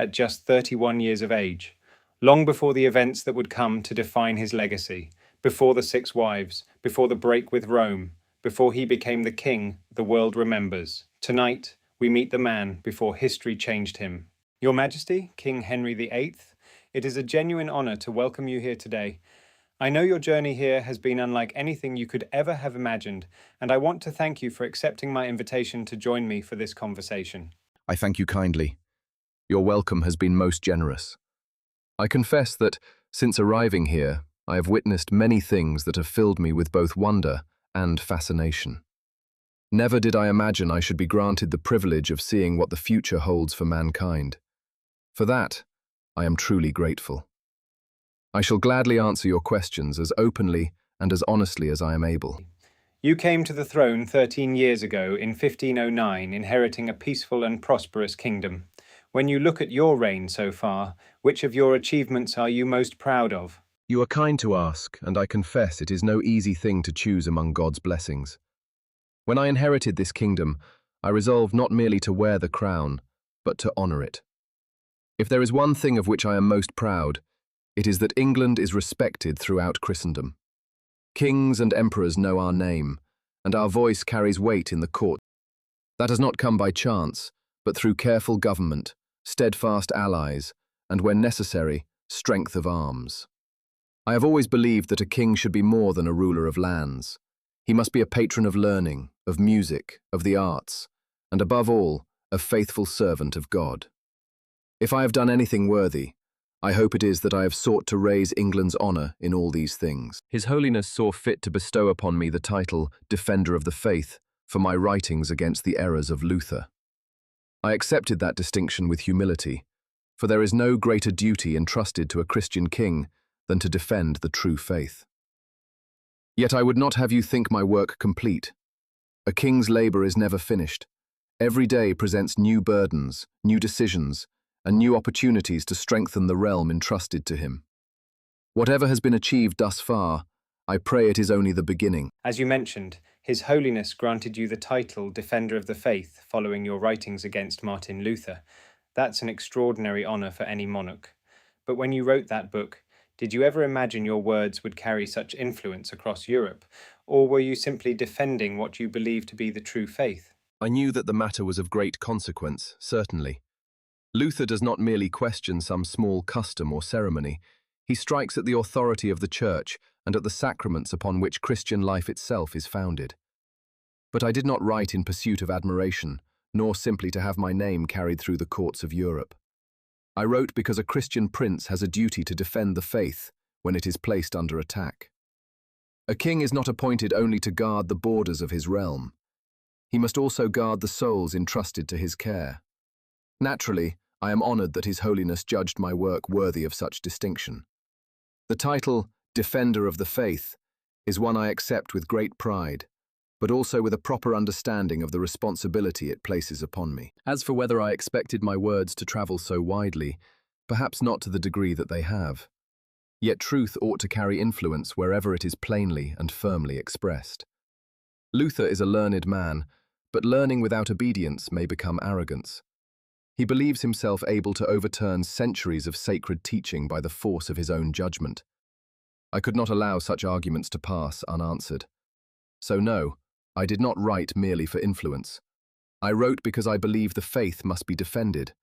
at just 31 years of age, long before the events that would come to define his legacy, before the 6 wives, before the break with Rome, before he became the king the world remembers. Tonight, we meet the man before history changed him. Your Majesty, King Henry VIII, it is a genuine honor to welcome you here today. I know your journey here has been unlike anything you could ever have imagined, and I want to thank you for accepting my invitation to join me for this conversation. I thank you kindly. Your welcome has been most generous. I confess that, since arriving here, I have witnessed many things that have filled me with both wonder and fascination. Never did I imagine I should be granted the privilege of seeing what the future holds for mankind. For that, I am truly grateful. I shall gladly answer your questions as openly and as honestly as I am able. You came to the throne 13 years ago in 1509, inheriting a peaceful and prosperous kingdom. When you look at your reign so far, which of your achievements are you most proud of? You are kind to ask, and I confess it is no easy thing to choose among God's blessings. When I inherited this kingdom, I resolved not merely to wear the crown, but to honor it. If there is one thing of which I am most proud, it is that England is respected throughout Christendom. Kings and emperors know our name, and our voice carries weight in the court. That has not come by chance, but through careful government, steadfast allies, and when necessary, strength of arms. I have always believed that a king should be more than a ruler of lands. He must be a patron of learning, of music, of the arts, and above all, a faithful servant of God. If I have done anything worthy, I hope it is that I have sought to raise England's honour in all these things. His Holiness saw fit to bestow upon me the title Defender of the Faith for my writings against the errors of Luther. I accepted that distinction with humility, for there is no greater duty entrusted to a Christian king than to defend the true faith. Yet I would not have you think my work complete. A king's labour is never finished. Every day presents new burdens, new decisions, and new opportunities to strengthen the realm entrusted to him. Whatever has been achieved thus far, I pray it is only the beginning. As you mentioned, His Holiness granted you the title Defender of the Faith following your writings against Martin Luther. That's an extraordinary honour for any monarch. But when you wrote that book, did you ever imagine your words would carry such influence across Europe, or were you simply defending what you believed to be the true faith? I knew that the matter was of great consequence, certainly. Luther does not merely question some small custom or ceremony. He strikes at the authority of the Church and at the sacraments upon which Christian life itself is founded. But I did not write in pursuit of admiration, nor simply to have my name carried through the courts of Europe. I wrote because a Christian prince has a duty to defend the faith when it is placed under attack. A king is not appointed only to guard the borders of his realm. He must also guard the souls entrusted to his care. Naturally, I am honoured that His Holiness judged my work worthy of such distinction. The title, Defender of the Faith, is one I accept with great pride, but also with a proper understanding of the responsibility it places upon me. As for whether I expected my words to travel so widely, perhaps not to the degree that they have. Yet truth ought to carry influence wherever it is plainly and firmly expressed. Luther is a learned man, but learning without obedience may become arrogance. He believes himself able to overturn centuries of sacred teaching by the force of his own judgment. I could not allow such arguments to pass unanswered. So no, I did not write merely for influence. I wrote because I believe the faith must be defended,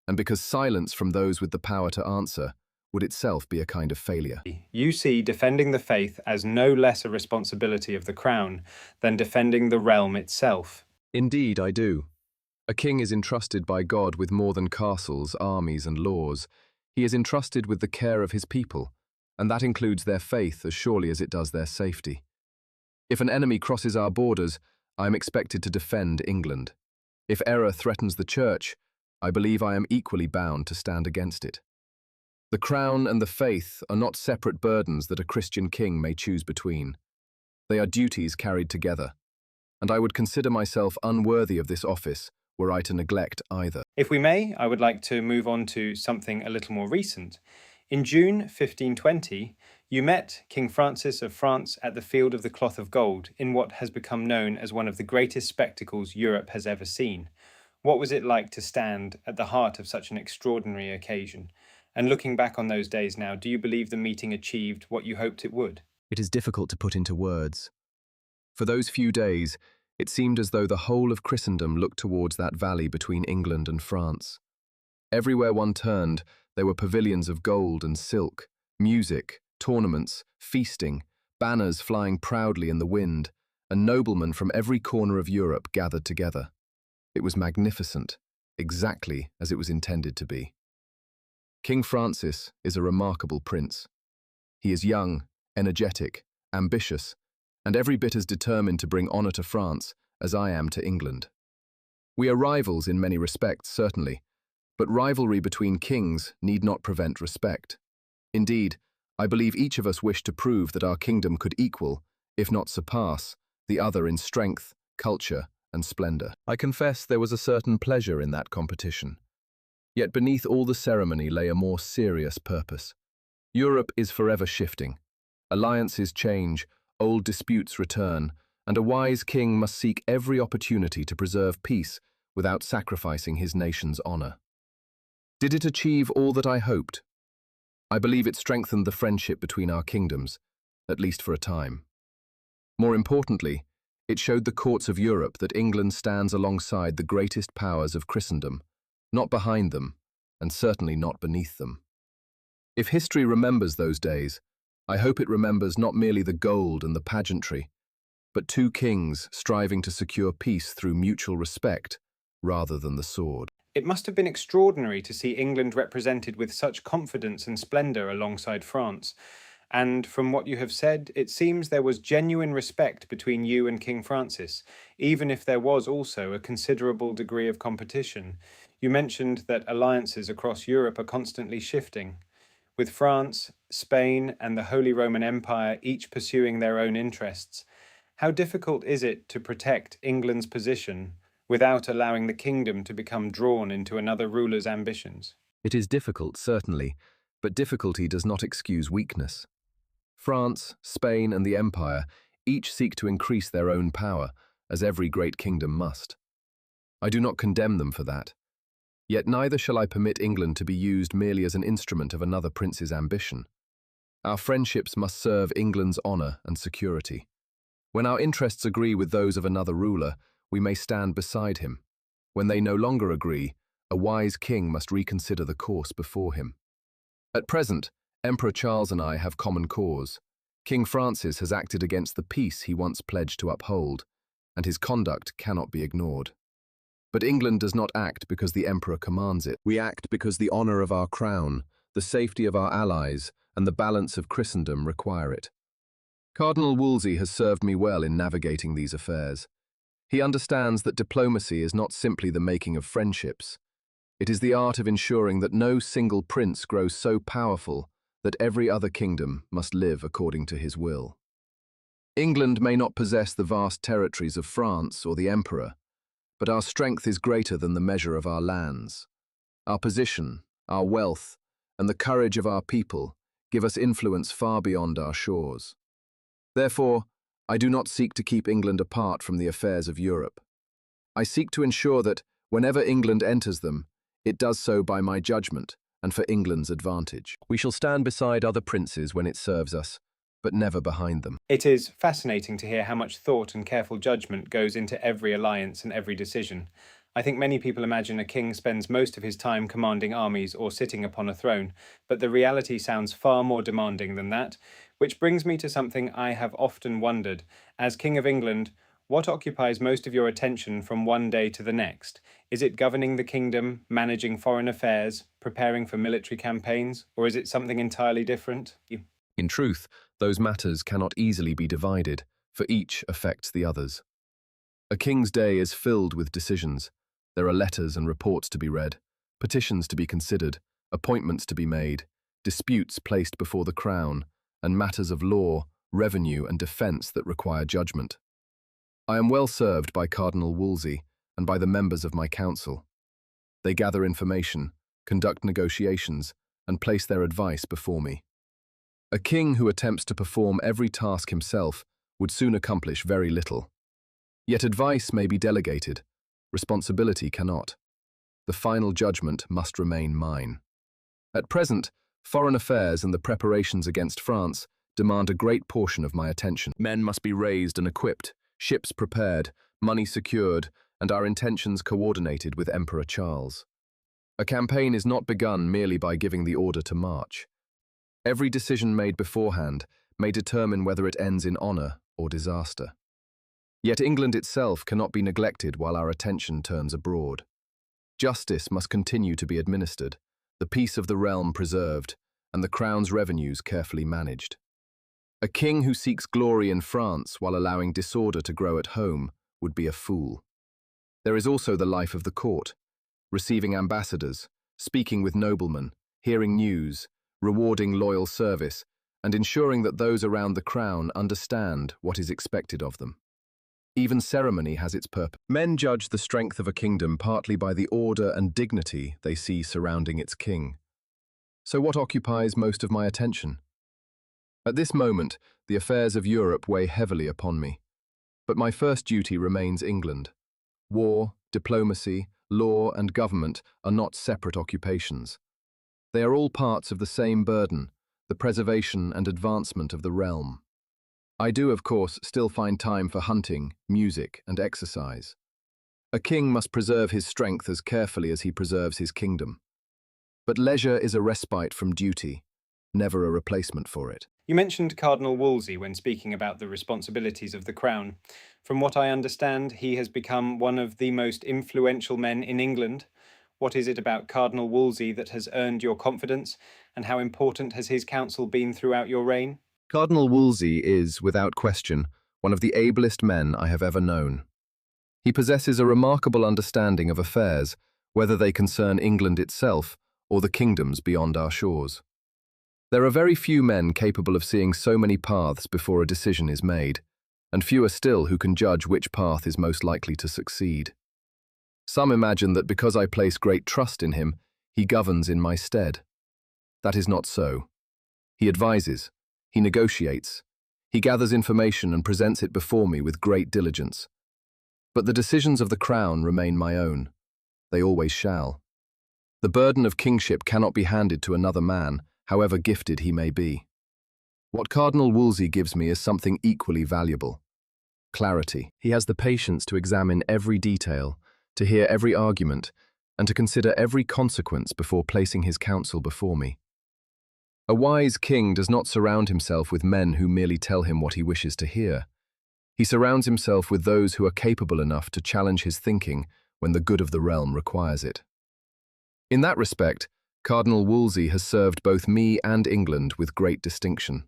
and because silence from those with the power to answer would itself be a kind of failure. You see defending the faith as no less a responsibility of the crown than defending the realm itself. Indeed, I do. A king is entrusted by God with more than castles, armies, and laws. He is entrusted with the care of his people, and that includes their faith as surely as it does their safety. If an enemy crosses our borders, I am expected to defend England. If error threatens the Church, I believe I am equally bound to stand against it. The crown and the faith are not separate burdens that a Christian king may choose between. They are duties carried together, and I would consider myself unworthy of this office were I to neglect either. If we may, I would like to move on to something a little more recent. In June 1520, you met King Francis of France at the Field of the Cloth of Gold in what has become known as one of the greatest spectacles Europe has ever seen. What was it like to stand at the heart of such an extraordinary occasion? And looking back on those days now, do you believe the meeting achieved what you hoped it would? It is difficult to put into words. For those few days, it seemed as though the whole of Christendom looked towards that valley between England and France. Everywhere one turned, there were pavilions of gold and silk, music, tournaments, feasting, banners flying proudly in the wind, and noblemen from every corner of Europe gathered together. It was magnificent, exactly as it was intended to be. King Francis is a remarkable prince. He is young, energetic, ambitious, and every bit as determined to bring honour to France as I am to England. We are rivals in many respects, certainly, but rivalry between kings need not prevent respect. Indeed, I believe each of us wished to prove that our kingdom could equal, if not surpass, the other in strength, culture, and splendour. I confess there was a certain pleasure in that competition. Yet beneath all the ceremony lay a more serious purpose. Europe is forever shifting. Alliances change, old disputes return, and a wise king must seek every opportunity to preserve peace without sacrificing his nation's honour. Did it achieve all that I hoped? I believe it strengthened the friendship between our kingdoms, at least for a time. More importantly, it showed the courts of Europe that England stands alongside the greatest powers of Christendom, not behind them, and certainly not beneath them. If history remembers those days, I hope it remembers not merely the gold and the pageantry, but two kings striving to secure peace through mutual respect rather than the sword. It must have been extraordinary to see England represented with such confidence and splendour alongside France. And from what you have said, it seems there was genuine respect between you and King Francis, even if there was also a considerable degree of competition. You mentioned that alliances across Europe are constantly shifting, with France, Spain, and the Holy Roman Empire each pursuing their own interests. How difficult is it to protect England's position without allowing the kingdom to become drawn into another ruler's ambitions? It is difficult, certainly, but difficulty does not excuse weakness. France, Spain, and the Empire each seek to increase their own power, as every great kingdom must. I do not condemn them for that. Yet neither shall I permit England to be used merely as an instrument of another prince's ambition. Our friendships must serve England's honour and security. When our interests agree with those of another ruler, we may stand beside him. When they no longer agree, a wise king must reconsider the course before him. At present, Emperor Charles and I have common cause. King Francis has acted against the peace he once pledged to uphold, and his conduct cannot be ignored. But England does not act because the Emperor commands it. We act because the honour of our crown, the safety of our allies, and the balance of Christendom require it. Cardinal Wolsey has served me well in navigating these affairs. He understands that diplomacy is not simply the making of friendships. It is the art of ensuring that no single prince grows so powerful that every other kingdom must live according to his will. England may not possess the vast territories of France or the Emperor, but our strength is greater than the measure of our lands. Our position, our wealth, and the courage of our people give us influence far beyond our shores. Therefore, I do not seek to keep England apart from the affairs of Europe. I seek to ensure that, whenever England enters them, it does so by my judgment and for England's advantage. We shall stand beside other princes when it serves us, but never behind them. It is fascinating to hear how much thought and careful judgment goes into every alliance and every decision. I think many people imagine a king spends most of his time commanding armies or sitting upon a throne, but the reality sounds far more demanding than that, which brings me to something I have often wondered. As King of England, what occupies most of your attention from one day to the next? Is it governing the kingdom, managing foreign affairs, preparing for military campaigns, or is it something entirely different? In truth, those matters cannot easily be divided, for each affects the others. A king's day is filled with decisions. There are letters and reports to be read, petitions to be considered, appointments to be made, disputes placed before the crown, and matters of law, revenue, and defence that require judgment. I am well served by Cardinal Wolsey and by the members of my council. They gather information, conduct negotiations, and place their advice before me. A king who attempts to perform every task himself would soon accomplish very little. Yet advice may be delegated, Responsibility cannot. The final judgment must remain mine. At present, foreign affairs and the preparations against France demand a great portion of my attention. Men must be raised and equipped, ships prepared, money secured, and our intentions coordinated with Emperor Charles. A campaign is not begun merely by giving the order to march. Every decision made beforehand may determine whether it ends in honor or disaster. Yet England itself cannot be neglected while our attention turns abroad. Justice must continue to be administered, the peace of the realm preserved, and the crown's revenues carefully managed. A king who seeks glory in France while allowing disorder to grow at home would be a fool. There is also the life of the court, receiving ambassadors, speaking with noblemen, hearing news, rewarding loyal service, and ensuring that those around the crown understand what is expected of them. Even ceremony has its purpose. Men judge the strength of a kingdom partly by the order and dignity they see surrounding its king. So what occupies most of my attention? At this moment, the affairs of Europe weigh heavily upon me. But my first duty remains England. War, diplomacy, law, and government are not separate occupations. They are all parts of the same burden, the preservation and advancement of the realm. I do, of course, still find time for hunting, music, and exercise. A king must preserve his strength as carefully as he preserves his kingdom. But leisure is a respite from duty, never a replacement for it. You mentioned Cardinal Wolsey when speaking about the responsibilities of the crown. From what I understand, he has become one of the most influential men in England. What is it about Cardinal Wolsey that has earned your confidence, and how important has his counsel been throughout your reign? Cardinal Wolsey is, without question, one of the ablest men I have ever known. He possesses a remarkable understanding of affairs, whether they concern England itself or the kingdoms beyond our shores. There are very few men capable of seeing so many paths before a decision is made, and fewer still who can judge which path is most likely to succeed. Some imagine that because I place great trust in him, he governs in my stead. That is not so. He advises, he negotiates, he gathers information and presents it before me with great diligence. But the decisions of the crown remain my own. They always shall. The burden of kingship cannot be handed to another man, however gifted he may be. What Cardinal Wolsey gives me is something equally valuable: clarity. He has the patience to examine every detail, to hear every argument, and to consider every consequence before placing his counsel before me. A wise king does not surround himself with men who merely tell him what he wishes to hear. He surrounds himself with those who are capable enough to challenge his thinking when the good of the realm requires it. In that respect, Cardinal Wolsey has served both me and England with great distinction.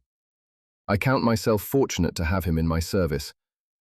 I count myself fortunate to have him in my service,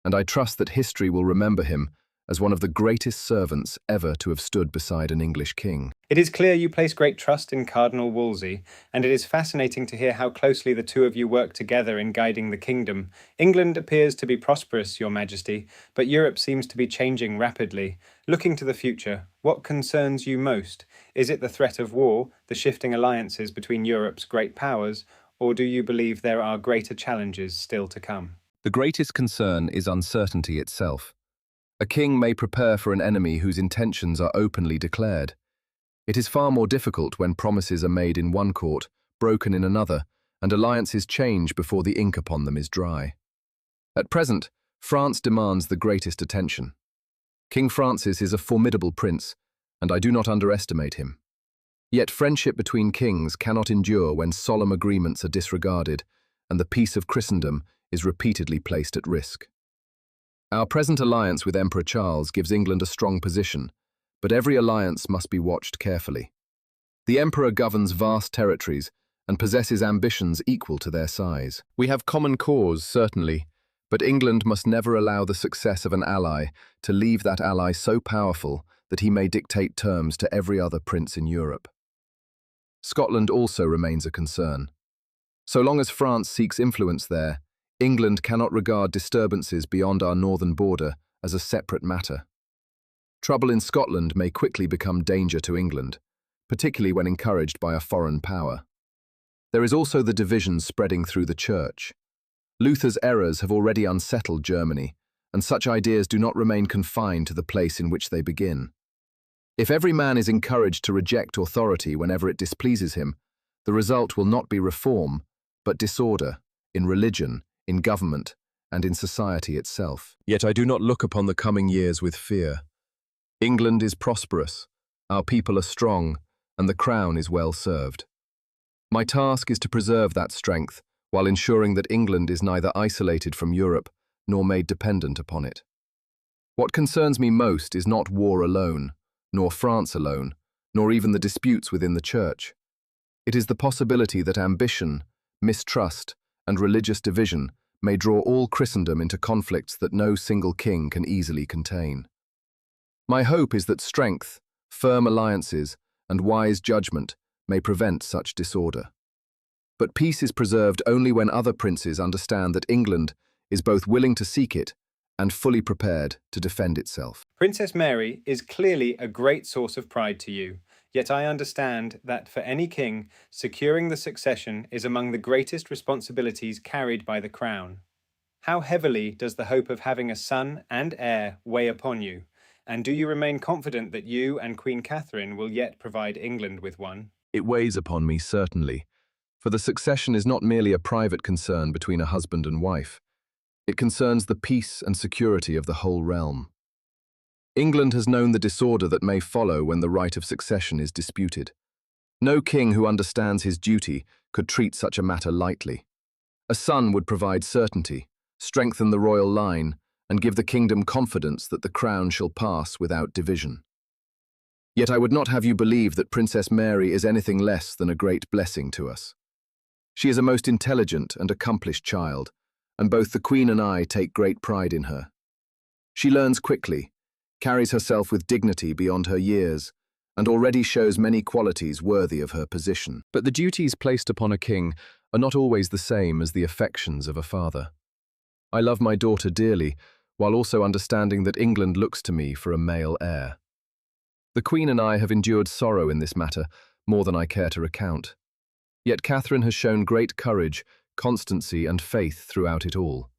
and I trust that history will remember him as one of the greatest servants ever to have stood beside an English king. It is clear you place great trust in Cardinal Wolsey, and it is fascinating to hear how closely the two of you work together in guiding the kingdom. England appears to be prosperous, Your Majesty, but Europe seems to be changing rapidly. Looking to the future, what concerns you most? Is it the threat of war, the shifting alliances between Europe's great powers, or do you believe there are greater challenges still to come? The greatest concern is uncertainty itself. A king may prepare for an enemy whose intentions are openly declared. It is far more difficult when promises are made in one court, broken in another, and alliances change before the ink upon them is dry. At present, France demands the greatest attention. King Francis is a formidable prince, and I do not underestimate him. Yet friendship between kings cannot endure when solemn agreements are disregarded, and the peace of Christendom is repeatedly placed at risk. Our present alliance with Emperor Charles gives England a strong position, but every alliance must be watched carefully. The Emperor governs vast territories and possesses ambitions equal to their size. We have common cause, certainly, but England must never allow the success of an ally to leave that ally so powerful that he may dictate terms to every other prince in Europe. Scotland also remains a concern. So long as France seeks influence there, England cannot regard disturbances beyond our northern border as a separate matter. Trouble in Scotland may quickly become danger to England, particularly when encouraged by a foreign power. There is also the division spreading through the Church. Luther's errors have already unsettled Germany, and such ideas do not remain confined to the place in which they begin. If every man is encouraged to reject authority whenever it displeases him, the result will not be reform, but disorder, in religion, in government, and in society itself. Yet I do not look upon the coming years with fear. England is prosperous, our people are strong, and the crown is well served. My task is to preserve that strength, while ensuring that England is neither isolated from Europe nor made dependent upon it. What concerns me most is not war alone, nor France alone, nor even the disputes within the Church. It is the possibility that ambition, mistrust, and religious division may draw all Christendom into conflicts that no single king can easily contain. My hope is that strength, firm alliances, and wise judgment may prevent such disorder. But peace is preserved only when other princes understand that England is both willing to seek it and fully prepared to defend itself. Princess Mary is clearly a great source of pride to you, yet I understand that for any king, securing the succession is among the greatest responsibilities carried by the crown. How heavily does the hope of having a son and heir weigh upon you? And do you remain confident that you and Queen Catherine will yet provide England with one? It weighs upon me, certainly, for the succession is not merely a private concern between a husband and wife. It concerns the peace and security of the whole realm. England has known the disorder that may follow when the right of succession is disputed. No king who understands his duty could treat such a matter lightly. A son would provide certainty, strengthen the royal line, and give the kingdom confidence that the crown shall pass without division. Yet I would not have you believe that Princess Mary is anything less than a great blessing to us. She is a most intelligent and accomplished child, and both the Queen and I take great pride in her. She learns quickly, carries herself with dignity beyond her years, and already shows many qualities worthy of her position. But the duties placed upon a king are not always the same as the affections of a father. I love my daughter dearly, while also understanding that England looks to me for a male heir. The Queen and I have endured sorrow in this matter, more than I care to recount. Yet Catherine has shown great courage, constancy, and faith throughout it all.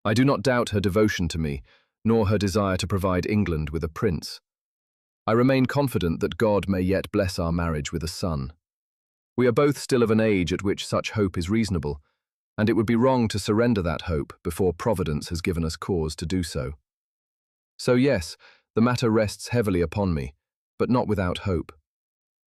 I do not doubt her devotion to me, nor her desire to provide England with a prince. I remain confident that God may yet bless our marriage with a son. We are both still of an age at which such hope is reasonable, and it would be wrong to surrender that hope before Providence has given us cause to do so. So yes, the matter rests heavily upon me, but not without hope.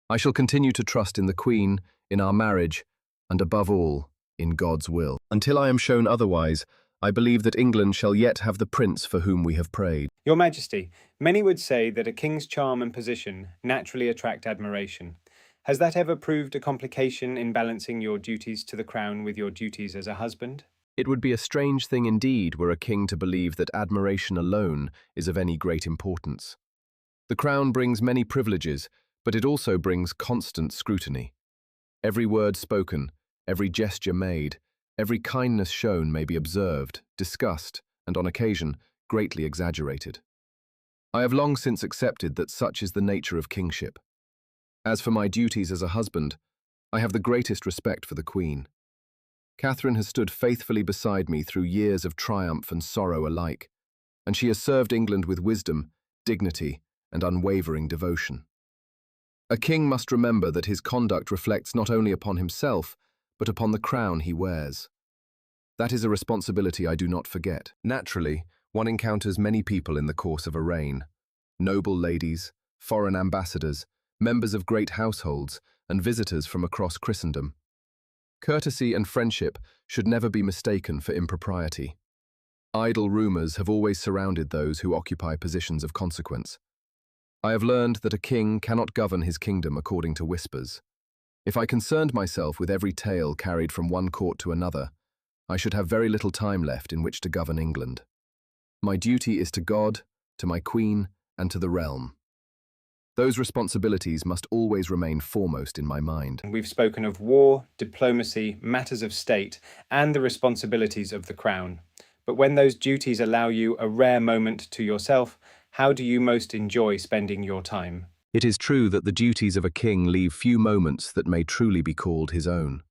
I shall continue to trust in the Queen, in our marriage, and above all, in God's will. Until I am shown otherwise, I believe that England shall yet have the prince for whom we have prayed. Your Majesty, many would say that a king's charm and position naturally attract admiration. Has that ever proved a complication in balancing your duties to the crown with your duties as a husband? It would be a strange thing indeed were a king to believe that admiration alone is of any great importance. The crown brings many privileges, but it also brings constant scrutiny. Every word spoken, every gesture made, every kindness shown may be observed, discussed, and on occasion, greatly exaggerated. I have long since accepted that such is the nature of kingship. As for my duties as a husband, I have the greatest respect for the Queen. Catherine has stood faithfully beside me through years of triumph and sorrow alike, and she has served England with wisdom, dignity, and unwavering devotion. A king must remember that his conduct reflects not only upon himself, but upon the crown he wears. That is a responsibility I do not forget. Naturally, one encounters many people in the course of a reign: noble ladies, foreign ambassadors, members of great households, and visitors from across Christendom. Courtesy and friendship should never be mistaken for impropriety. Idle rumors have always surrounded those who occupy positions of consequence. I have learned that a king cannot govern his kingdom according to whispers. If I concerned myself with every tale carried from one court to another, I should have very little time left in which to govern England. My duty is to God, to my Queen, and to the realm. Those responsibilities must always remain foremost in my mind. We've spoken of war, diplomacy, matters of state, and the responsibilities of the crown. But when those duties allow you a rare moment to yourself, how do you most enjoy spending your time? It is true that the duties of a king leave few moments that may truly be called his own.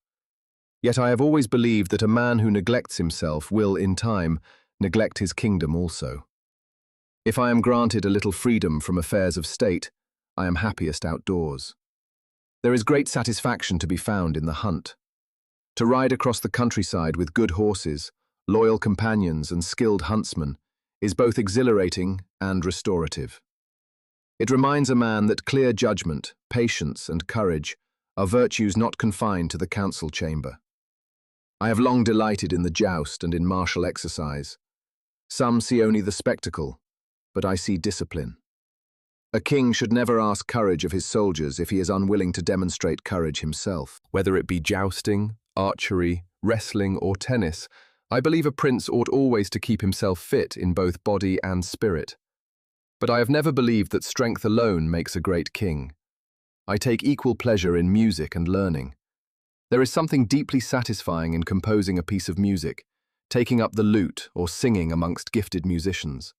Yet I have always believed that a man who neglects himself will, in time, neglect his kingdom also. If I am granted a little freedom from affairs of state, I am happiest outdoors. There is great satisfaction to be found in the hunt. To ride across the countryside with good horses, loyal companions and skilled huntsmen is both exhilarating and restorative. It reminds a man that clear judgment, patience and courage are virtues not confined to the council chamber. I have long delighted in the joust and in martial exercise. Some see only the spectacle, but I see discipline. A king should never ask courage of his soldiers if he is unwilling to demonstrate courage himself. Whether it be jousting, archery, wrestling or tennis, I believe a prince ought always to keep himself fit in both body and spirit. But I have never believed that strength alone makes a great king. I take equal pleasure in music and learning. There is something deeply satisfying in composing a piece of music, taking up the lute or singing amongst gifted musicians.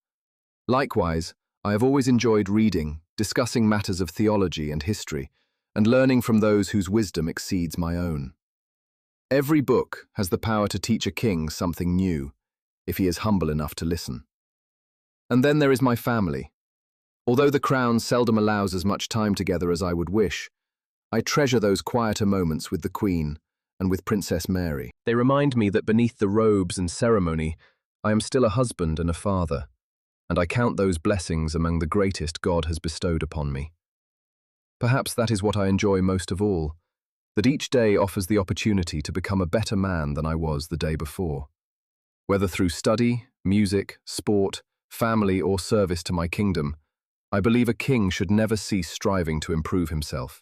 Likewise, I have always enjoyed reading, discussing matters of theology and history, and learning from those whose wisdom exceeds my own. Every book has the power to teach a king something new, if he is humble enough to listen. And then there is my family. Although the crown seldom allows as much time together as I would wish, I treasure those quieter moments with the Queen and with Princess Mary. They remind me that beneath the robes and ceremony, I am still a husband and a father, and I count those blessings among the greatest God has bestowed upon me. Perhaps that is what I enjoy most of all, that each day offers the opportunity to become a better man than I was the day before. Whether through study, music, sport, family or service to my kingdom, I believe a king should never cease striving to improve himself.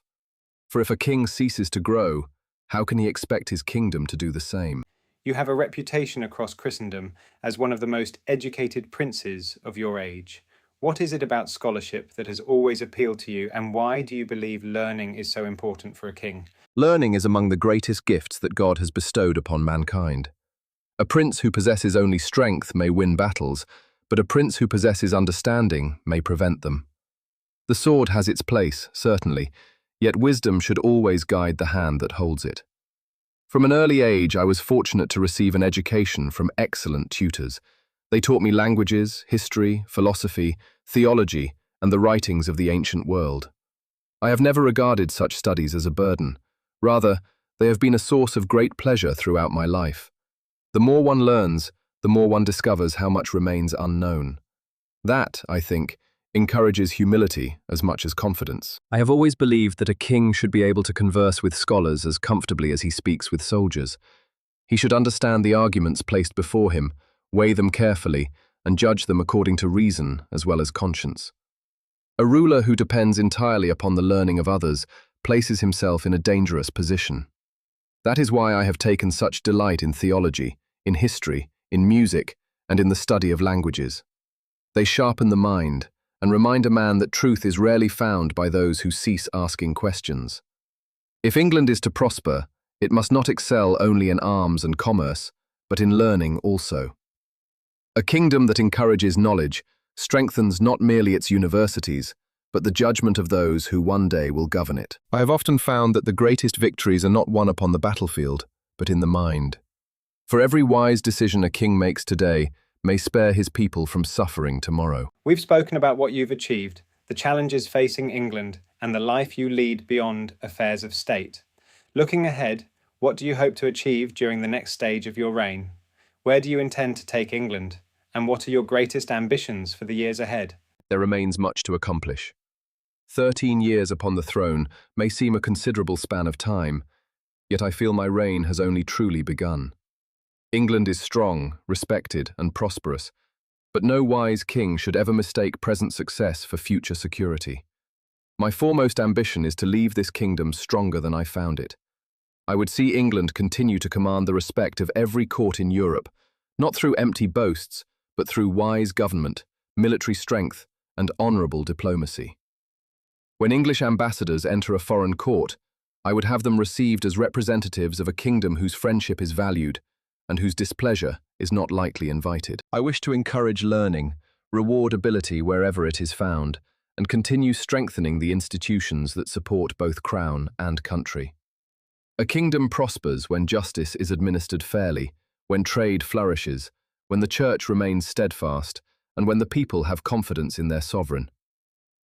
For if a king ceases to grow, how can he expect his kingdom to do the same? You have a reputation across Christendom as one of the most educated princes of your age. What is it about scholarship that has always appealed to you, and why do you believe learning is so important for a king? Learning is among the greatest gifts that God has bestowed upon mankind. A prince who possesses only strength may win battles, but a prince who possesses understanding may prevent them. The sword has its place, certainly, yet wisdom should always guide the hand that holds it. From an early age, I was fortunate to receive an education from excellent tutors. They taught me languages, history, philosophy, theology, and the writings of the ancient world. I have never regarded such studies as a burden. Rather, they have been a source of great pleasure throughout my life. The more one learns, the more one discovers how much remains unknown. That, I think, encourages humility as much as confidence. I have always believed that a king should be able to converse with scholars as comfortably as he speaks with soldiers. He should understand the arguments placed before him, weigh them carefully, and judge them according to reason as well as conscience. A ruler who depends entirely upon the learning of others places himself in a dangerous position. That is why I have taken such delight in theology, in history, in music, and in the study of languages. They sharpen the mind, and remind a man that truth is rarely found by those who cease asking questions. If England is to prosper, it must not excel only in arms and commerce, but in learning also. A kingdom that encourages knowledge strengthens not merely its universities, but the judgment of those who one day will govern it. I have often found that the greatest victories are not won upon the battlefield, but in the mind. For every wise decision a king makes today may spare his people from suffering tomorrow. We've spoken about what you've achieved, the challenges facing England, and the life you lead beyond affairs of state. Looking ahead, what do you hope to achieve during the next stage of your reign? Where do you intend to take England? And what are your greatest ambitions for the years ahead? There remains much to accomplish. 13 years upon the throne may seem a considerable span of time, yet I feel my reign has only truly begun. England is strong, respected, and prosperous, but no wise king should ever mistake present success for future security. My foremost ambition is to leave this kingdom stronger than I found it. I would see England continue to command the respect of every court in Europe, not through empty boasts, but through wise government, military strength, and honourable diplomacy. When English ambassadors enter a foreign court, I would have them received as representatives of a kingdom whose friendship is valued, and whose displeasure is not lightly invited. I wish to encourage learning, reward ability wherever it is found, and continue strengthening the institutions that support both crown and country. A kingdom prospers when justice is administered fairly, when trade flourishes, when the church remains steadfast, and when the people have confidence in their sovereign.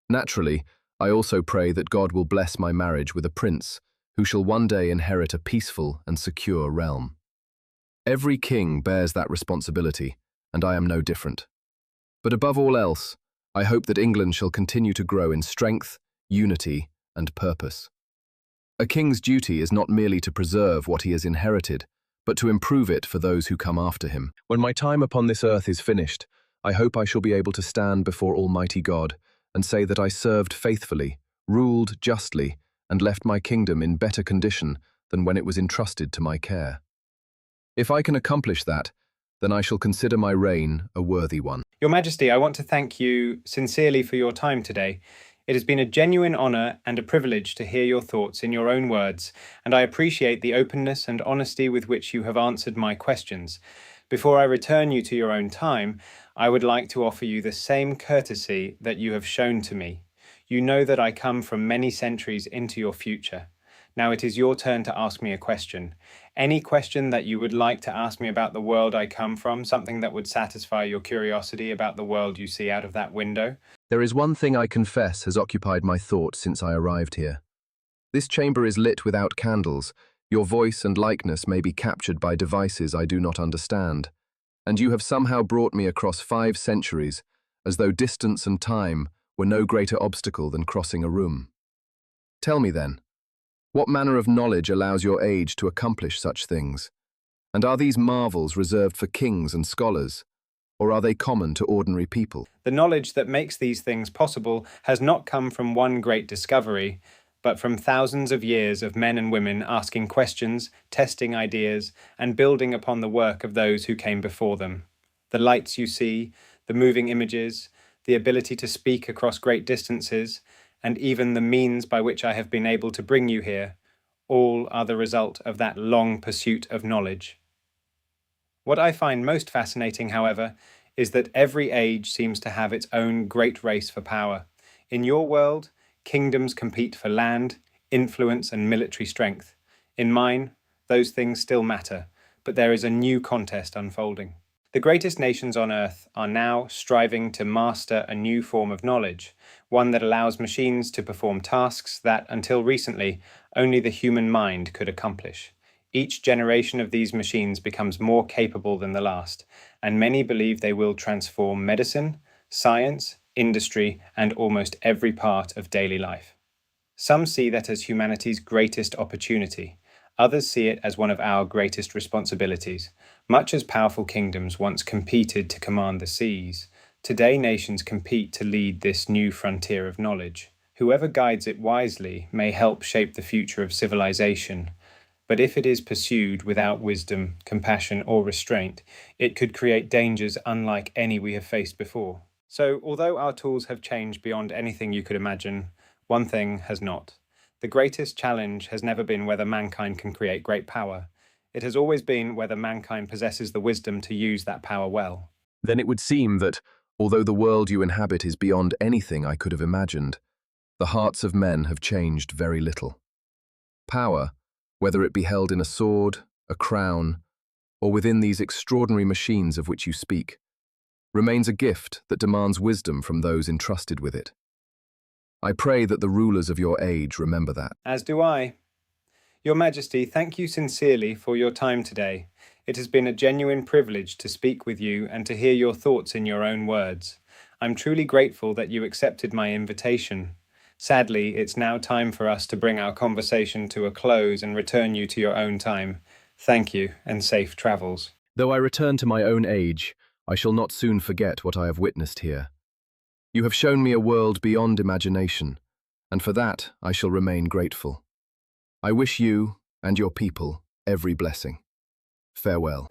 Naturally, I also pray that God will bless my marriage with a prince who shall one day inherit a peaceful and secure realm. Every king bears that responsibility, and I am no different. But above all else, I hope that England shall continue to grow in strength, unity, and purpose. A king's duty is not merely to preserve what he has inherited, but to improve it for those who come after him. When my time upon this earth is finished, I hope I shall be able to stand before Almighty God and say that I served faithfully, ruled justly, and left my kingdom in better condition than when it was entrusted to my care. If I can accomplish that, then I shall consider my reign a worthy one. Your Majesty, I want to thank you sincerely for your time today. It has been a genuine honour and a privilege to hear your thoughts in your own words, and I appreciate the openness and honesty with which you have answered my questions. Before I return you to your own time, I would like to offer you the same courtesy that you have shown to me. You know that I come from many centuries into your future. Now it is your turn to ask me a question. Any question that you would like to ask me about the world I come from, something that would satisfy your curiosity about the world you see out of that window? There is one thing I confess has occupied my thoughts since I arrived here. This chamber is lit without candles. Your voice and likeness may be captured by devices I do not understand. And you have somehow brought me across 5 centuries, as though distance and time were no greater obstacle than crossing a room. Tell me then, what manner of knowledge allows your age to accomplish such things? And are these marvels reserved for kings and scholars, or are they common to ordinary people? The knowledge that makes these things possible has not come from one great discovery, but from thousands of years of men and women asking questions, testing ideas, and building upon the work of those who came before them. The lights you see, the moving images, the ability to speak across great distances, and even the means by which I have been able to bring you here, all are the result of that long pursuit of knowledge. What I find most fascinating, however, is that every age seems to have its own great race for power. In your world, kingdoms compete for land, influence, and military strength. In mine, those things still matter, but there is a new contest unfolding. The greatest nations on Earth are now striving to master a new form of knowledge, one that allows machines to perform tasks that, until recently, only the human mind could accomplish. Each generation of these machines becomes more capable than the last, and many believe they will transform medicine, science, industry, and almost every part of daily life. Some see that as humanity's greatest opportunity. Others see it as one of our greatest responsibilities. Much as powerful kingdoms once competed to command the seas, today nations compete to lead this new frontier of knowledge. Whoever guides it wisely may help shape the future of civilization, but if it is pursued without wisdom, compassion, or restraint, it could create dangers unlike any we have faced before. So, although our tools have changed beyond anything you could imagine, one thing has not. The greatest challenge has never been whether mankind can create great power. It has always been whether mankind possesses the wisdom to use that power well. Then it would seem that, although the world you inhabit is beyond anything I could have imagined, the hearts of men have changed very little. Power, whether it be held in a sword, a crown, or within these extraordinary machines of which you speak, remains a gift that demands wisdom from those entrusted with it. I pray that the rulers of your age remember that. As do I. Your Majesty, thank you sincerely for your time today. It has been a genuine privilege to speak with you and to hear your thoughts in your own words. I'm truly grateful that you accepted my invitation. Sadly, it's now time for us to bring our conversation to a close and return you to your own time. Thank you, and safe travels. Though I return to my own age, I shall not soon forget what I have witnessed here. You have shown me a world beyond imagination, and for that I shall remain grateful. I wish you and your people every blessing. Farewell.